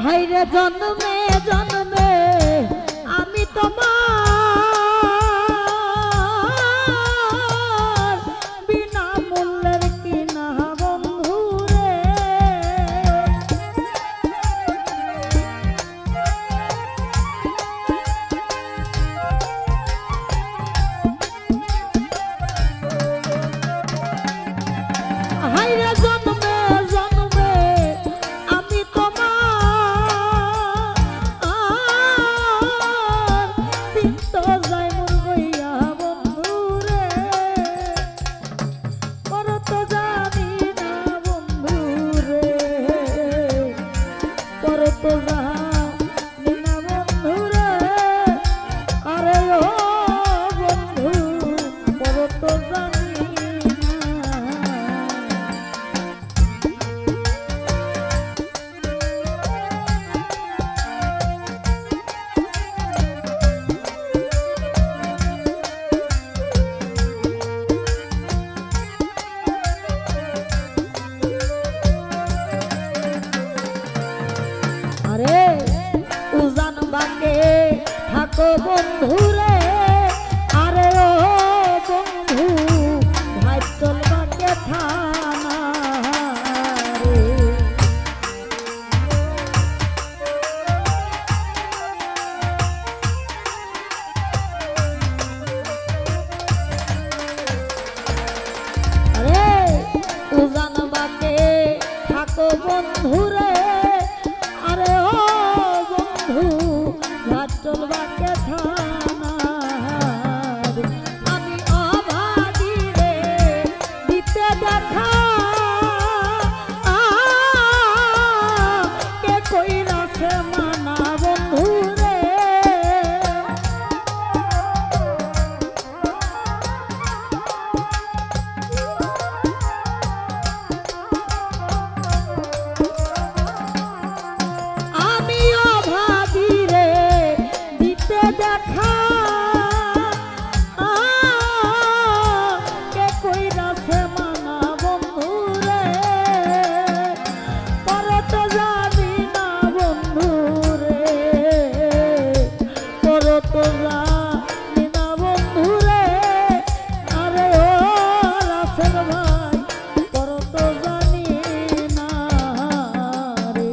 হাইরে জন্মে জন্মে আমি তোমার বিনা মূল্যের কিনা বন্ধু রে। হাইরে জন্মে জন্মে আমি তোমার পিত্ত যাই মন গইয়া বন্ধু রে। পর তো জানি না বন্ধু রে, পর তো জানি না বন্ধু রে। আরে ও বন্ধু পর তো জানি উজান বাকে থাকো বন্ধু রে। আরে ও বন্ধু ভাই চল বাকে থানা রে। আরে উজান বাকে থাকো বন্ধু রে। আরে ও চল বাকে থানা রে। আমি অভাগী রে দিতে দেখা কে কইরাছে মানা বন্ধু রে। আমি অভাগী রে দিতে দেখা কে কইরাছে মানা বন্ধু রে। পরে তো জানি না বন্ধু রে, পরে তো জানি না বন্ধু রে। আরে ও রাসেল ভাই পরে তো জানি না রে।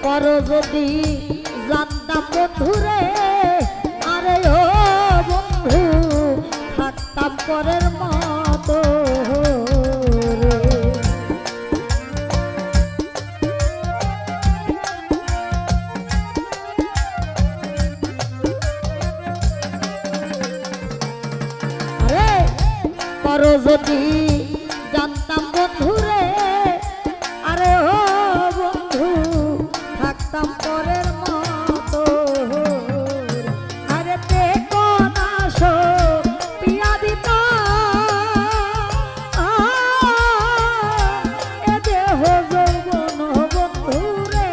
পর যদি জানতাম বন্ধু রে। আরে ও বন্ধু থাকতাম পরের মতো রে। আরে পর যদি জানতাম বন্ধু রে। আরে ও বন্ধু থাকতাম পরের মতো। আরে দেখো না সো পিয়া দিতা এ দেহ যৌবন বন্ধু রে।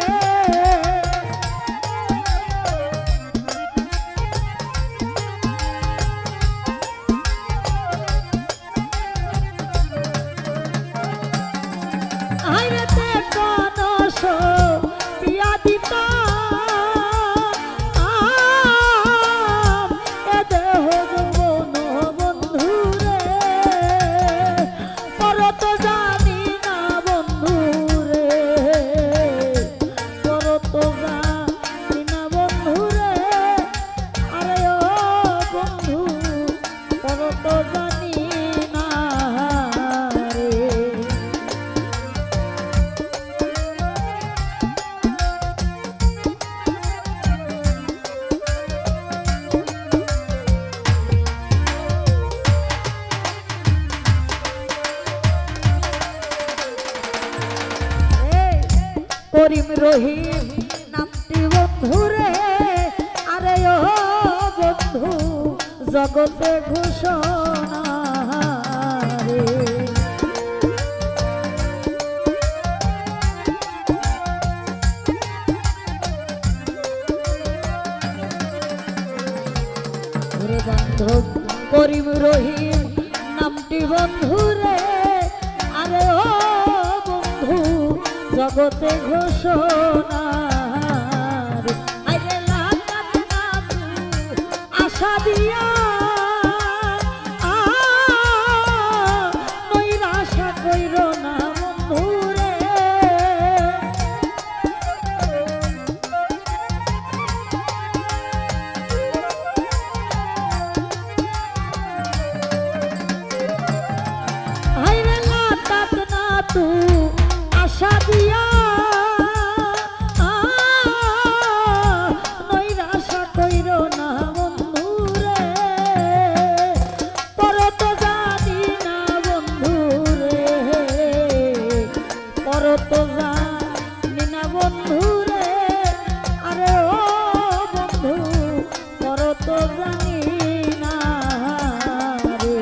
করিম রহিম নামটি বন্ধুরে, আরে ও বন্ধু জগতে ঘোষণা রে। বান্ধব করিম রহিম নামটি বন্ধুরে, আরে ও বন্ধু জগতে ঘোষণা রে। আরে লাগাত না আশা দিয়া নৈরাশা কইর না বন্ধুরে, তু আশা দিয়া নৈরাশা কইর না বন্ধুরে, পর তো জানি না বন্ধুরে, পর তো জানি না বন্ধুরে, আরে ও বন্ধু পর তো জানি না রে।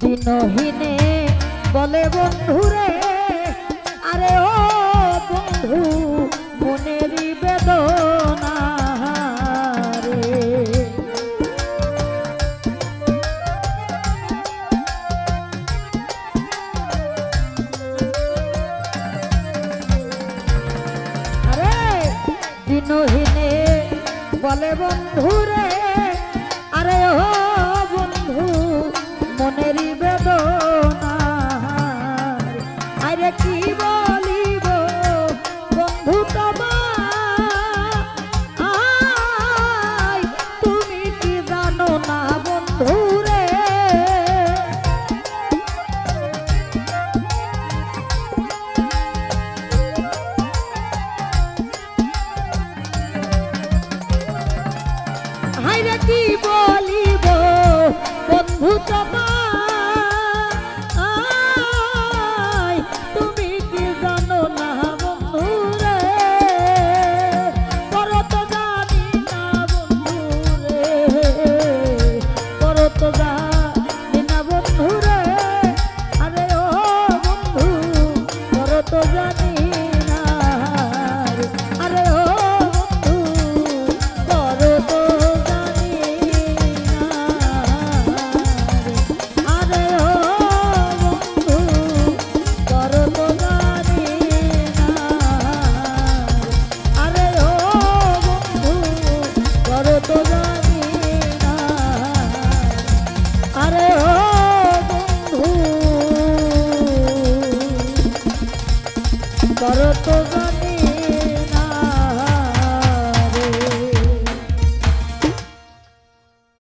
দিনহীনে বলে বন্ধুরে, আরে ও বন্ধু মনেরই বেদনা রে। আরে দিনহীনে বলে বন্ধুরে,